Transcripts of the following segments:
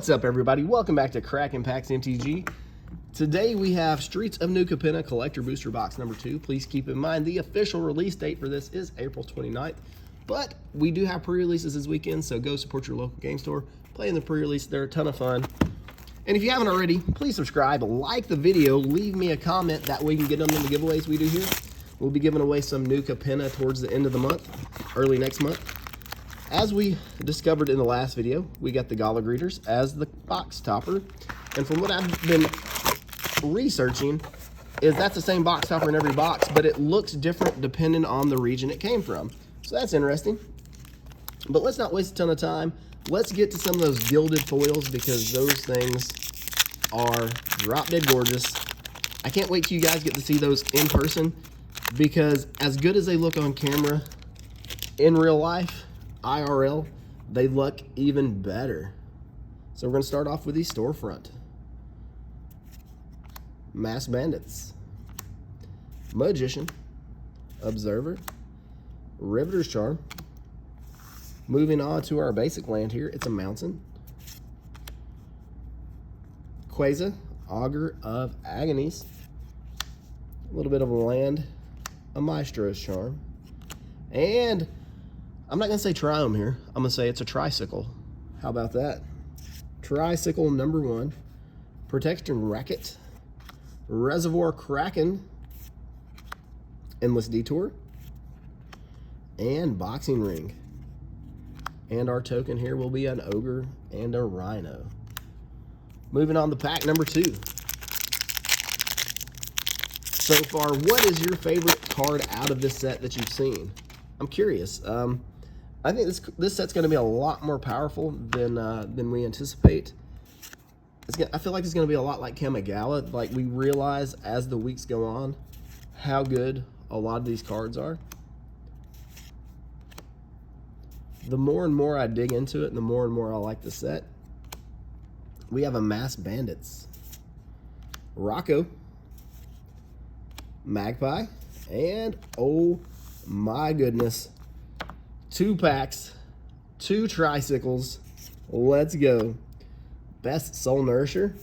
What's up, everybody? Welcome back to Crackin' Packs MTG. Today we have Streets of New Capenna Collector Booster Box number 2. Please keep in mind the official release date for this is April 29th, but we do have pre-releases this weekend, so go support your local game store. Play in the pre-release, they're a ton of fun. And if you haven't already, please subscribe, like the video, leave me a comment, that way you can get them in the giveaways we do here. We'll be giving away some New Capenna towards the end of the month, early next month. As we discovered in the last video, we got the Gala Greeters as the box topper. And from what I've been researching, is that's the same box topper in every box, but it looks different depending on the region it came from. So that's interesting. But let's not waste a ton of time. Let's get to some of those gilded foils because those things are drop dead gorgeous. I can't wait till you guys get to see those in person because as good as they look on camera, in real life, IRL, they look even better. So we're going to start off with the storefront. Mass Bandits, Magician, Observer, Riveter's Charm. Moving on to our basic land here, it's a Mountain. Quasar, Augur of Agonies. A little bit of a land, a Maestro's Charm. And I'm not going to say Triome here. I'm going to say it's a Tricycle. How about that? Tricycle number 1. Protection Racket. Reservoir Kraken. Endless Detour. And Boxing Ring. And our token here will be an Ogre and a Rhino. Moving on to pack number 2. So far, what is your favorite card out of this set that you've seen? I'm curious. I think this set's going to be a lot more powerful than we anticipate. I feel like it's going to be a lot like Kamigawa. Like, we realize as the weeks go on how good a lot of these cards are. The more and more I dig into it, the more and more I like the set. We have a Mass Bandits, Rocco, Magpie, and oh my goodness, 2 packs, 2 tricycles. Let's go. Best Soul Nourisher,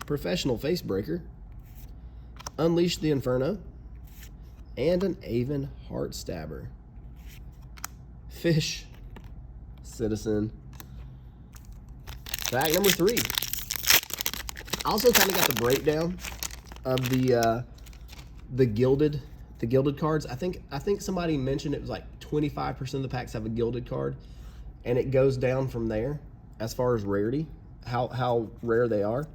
Professional Facebreaker, Unleash the Inferno, and an Aven Heartstabber. Fish, Citizen. Pack number 3. I also kind of got the breakdown of the gilded cards. I think somebody mentioned it was like 25% of the packs have a gilded card, and it goes down from there as far as rarity, how rare they are.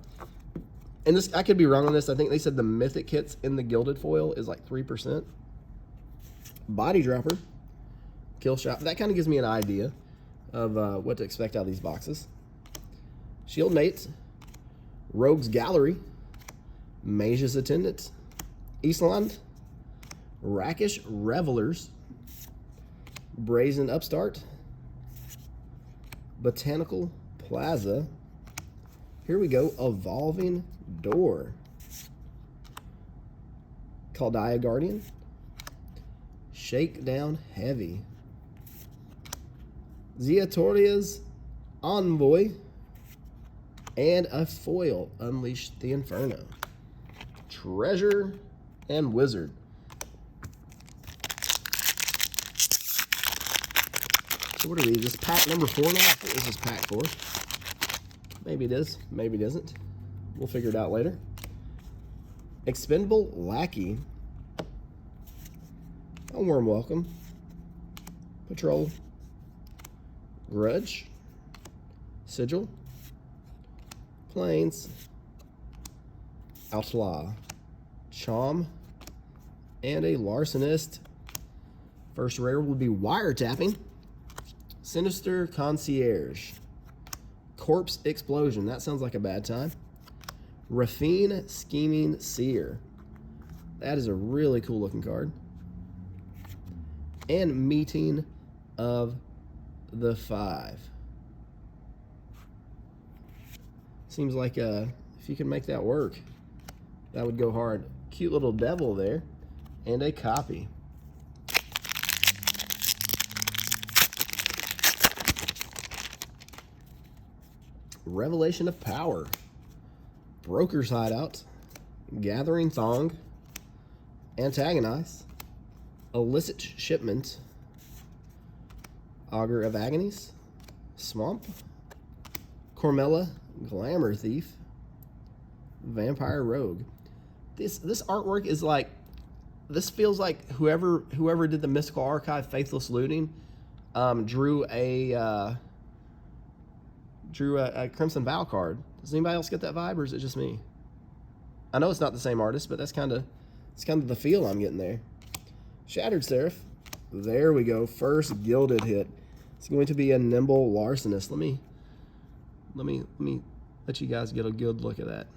And this, I could be wrong on this. I think they said the mythic hits in the gilded foil is like 3%. Body Dropper, Kill Shot. That kind of gives me an idea of what to expect out of these boxes. Shield Mates, Rogue's Gallery, Mage's Attendant, Eastland, Rakish Revelers, Brazen Upstart, Botanical Plaza. Here we go, Evolving Door, Caldaya Guardian, Shakedown Heavy, Ziatoria's Envoy, and a foil, Unleash the Inferno, Treasure, and Wizard. So what are these? This is pack number 4 now? I think this is pack 4. Maybe it is. Maybe it isn't. We'll figure it out later. Expendable Lackey. A Warm Welcome. Patrol. Grudge. Sigil. Plains. Outlaw. Chom. And a Larcenist. First rare will be Wiretapping. Sinister Concierge. Corpse Explosion. That sounds like a bad time. Raffine Scheming Seer. That is a really cool looking card. And Meeting of the 5. Seems like if you can make that work, that would go hard. Cute little devil there. And a copy. Revelation of Power, Broker's Hideout, Gathering Thong, Antagonize, Illicit Shipment, Augur of Agonies, Swamp, Cormella, Glamour Thief, Vampire Rogue. This artwork is like, this feels like whoever did the Mystical Archive Faithless Looting drew a Crimson Vow card. Does anybody else get that vibe, or is it just me? I know it's not the same artist, but it's kind of the feel I'm getting there. Shattered Seraph. There we go. First gilded hit. It's going to be a Nimble Larcenist. Let me let you guys get a good look at that.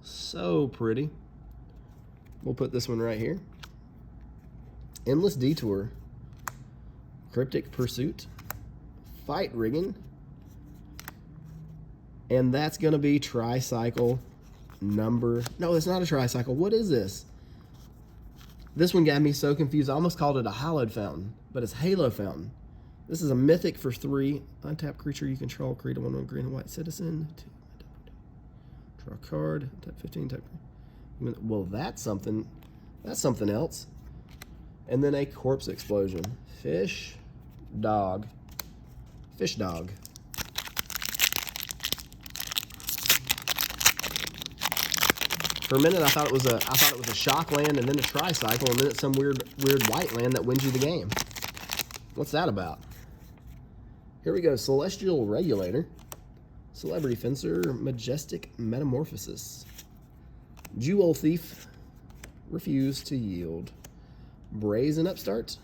So pretty. We'll put this one right here. Endless Detour, Cryptic Pursuit, Fight Rigging, and that's going to be Tricycle number... No, it's not a Tricycle. What is this? This one got me so confused. I almost called it a Hallowed Fountain, but it's Halo Fountain. This is a Mythic for 3. Untap creature you control. Create a 1/1 green and white citizen. Draw a card. Tap 15. Tap. Well, that's something. That's something else. And then a Corpse Explosion. Fish Dog. Fish Dog. For a minute, I thought it was a shock land and then a tricycle, and then it's some weird white land that wins you the game. What's that about? Here we go. Celestial Regulator, Celebrity Fencer, Majestic Metamorphosis, Jewel Thief, Refuse to Yield, Brazen Upstart.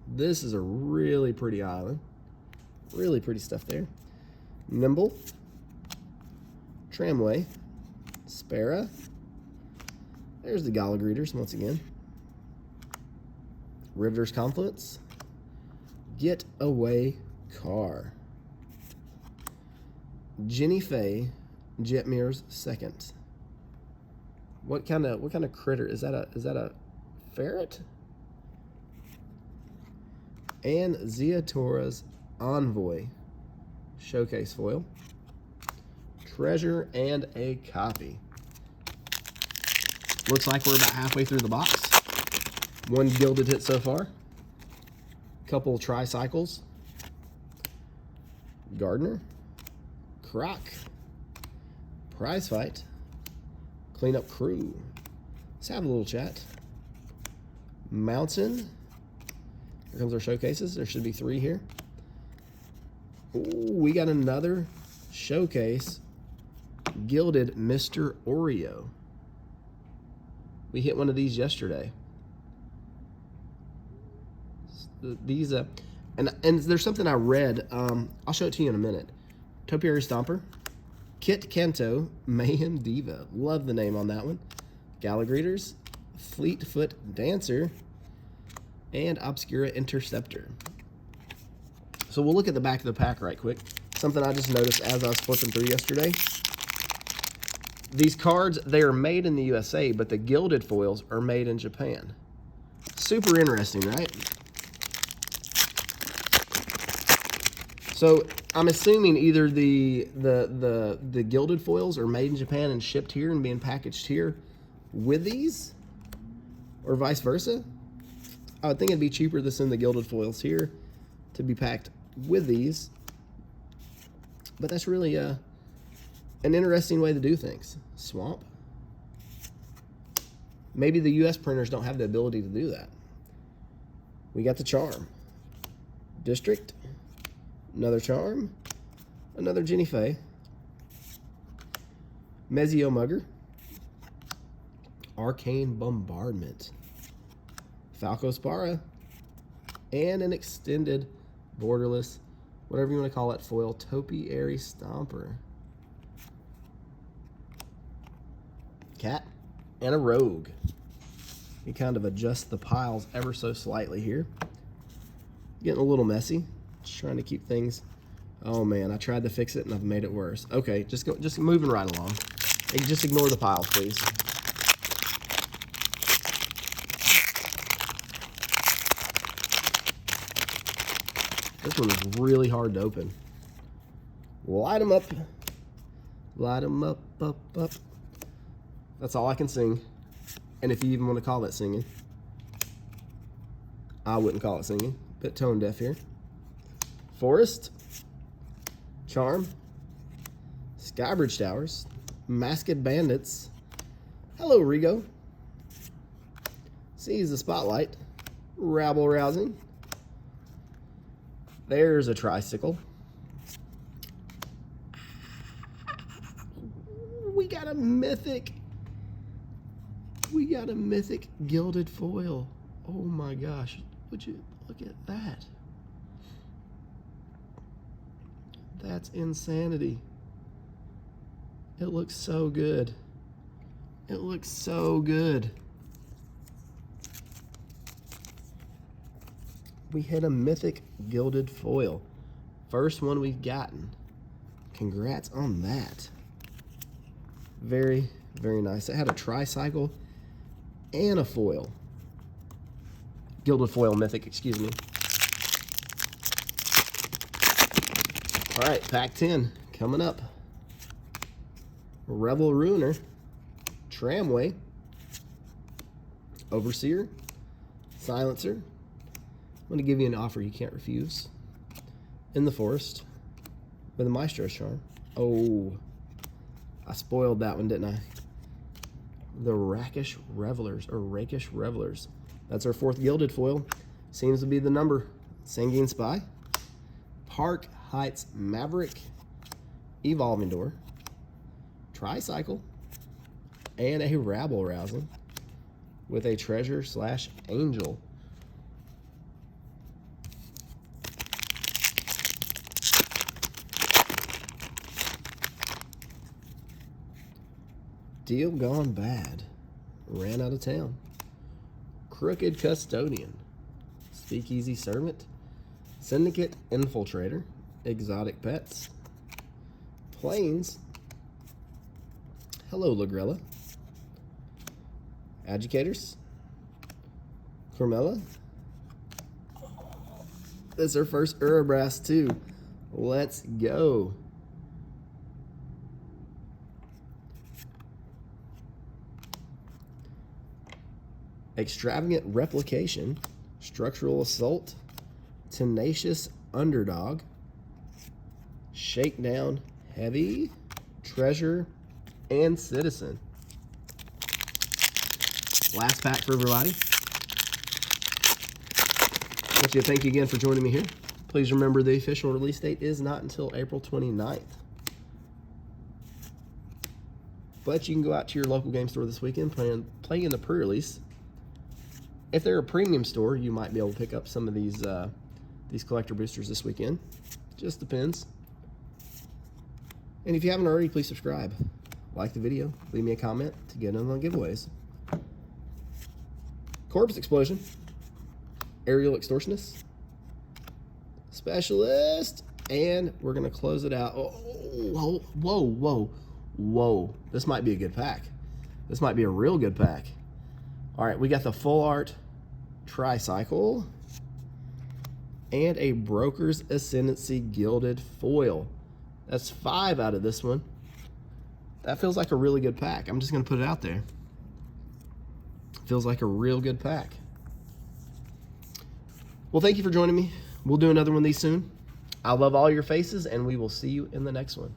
This is a really pretty island. Really pretty stuff there. Nimble, Tramway, Spara. There's the Gala Greeters once again. Riveter's Confluence, Getaway Car, Jenny Faye, Jetmir's Second. What kind of critter is that? Is that a ferret? And Ziatora's Envoy, showcase foil, treasure, and a copy. Looks like we're about halfway through the box. One gilded hit so far. Couple tricycles. Gardener, Croc, Prize Fight, Cleanup Crew. Let's have a little chat. Mountain. Here comes our showcases. There should be 3 here. Ooh, we got another showcase. Gilded Mr. Oreo. We hit one of these yesterday. These, and there's something I read. I'll show it to you in a minute. Topiary Stomper, Kit Kanto, Mayhem Diva. Love the name on that one. Gala Greeters, Fleetfoot Dancer, and Obscura Interceptor. So we'll look at the back of the pack right quick. Something I just noticed as I was flipping through yesterday. These cards, they are made in the USA, but the gilded foils are made in Japan. Super interesting, right? So I'm assuming either the gilded foils are made in Japan and shipped here and being packaged here with these, or vice versa. I would think it'd be cheaper to send the gilded foils here to be packed with these. But that's really an interesting way to do things. Swamp. Maybe the US printers don't have the ability to do that. We got the Charm. District. Another Charm. Another Jenny Faye. Mezio Mugger. Arcane Bombardment. Falco Spara. And an extended borderless, whatever you want to call it, foil Topiary Stomper. Cat and a Rogue. You kind of adjust the piles ever so slightly here. Getting a little messy. Just trying to keep things. Oh man, I tried to fix it and I've made it worse. Okay, just moving right along. Hey, just ignore the piles, please. This one is really hard to open. Light them up. Light them up, up, up. That's all I can sing. And if you even want to call that singing, I wouldn't call it singing. Bit tone deaf here. Forest, Charm, Skybridge Towers, Masked Bandits. Hello, Rigo. Seize the Spotlight, Rabble Rousing. There's a Tricycle. We got a mythic. We got a mythic gilded foil. Oh my gosh, would you look at that? That's insanity. It looks so good. It looks so good. We hit a mythic gilded foil. First one we've gotten. Congrats on that. Very, very nice. It had a tricycle and a foil. Gilded foil mythic, excuse me. All right, pack 10 coming up. Revel Ruiner, Tramway, Overseer, Silencer. I'm going to give you an offer you can't refuse. In the Forest with a Maestro's Charm. Oh, I spoiled that one, didn't I? The Rakish Revelers, or Rakish Revelers. That's our fourth gilded foil. Seems to be the number. Sanguine Spy, Park Heights Maverick, Evolving Door, Tricycle, and a Rabble Rousing with a Treasure / Angel. Deal Gone Bad, Ran Out of Town, Crooked Custodian, Speakeasy Servant, Syndicate Infiltrator, Exotic Pets, Plains, Hello Lagrella, Agitators, Carmella. That's our first Urabrass too. Let's go. Extravagant Replication, Structural Assault, Tenacious Underdog, Shakedown Heavy, Treasure, and Citizen. Last pack for everybody. Thank you again for joining me here. Please remember the official release date is not until April 29th. But you can go out to your local game store this weekend, play in the pre-release. If they're a premium store, you might be able to pick up some of these collector boosters this weekend. Just depends. And if you haven't already, please subscribe. Like the video. Leave me a comment to get in on giveaways. Corpse Explosion. Aerial Extortionist. Specialist. And we're going to close it out. Oh, whoa, whoa, whoa. This might be a good pack. This might be a real good pack. All right, we got the Full Art Tricycle and a Broker's Ascendancy Gilded Foil. That's 5 out of this one. That feels like a really good pack. I'm just going to put it out there. Feels like a real good pack. Well, thank you for joining me. We'll do another one of these soon. I love all your faces, and we will see you in the next one.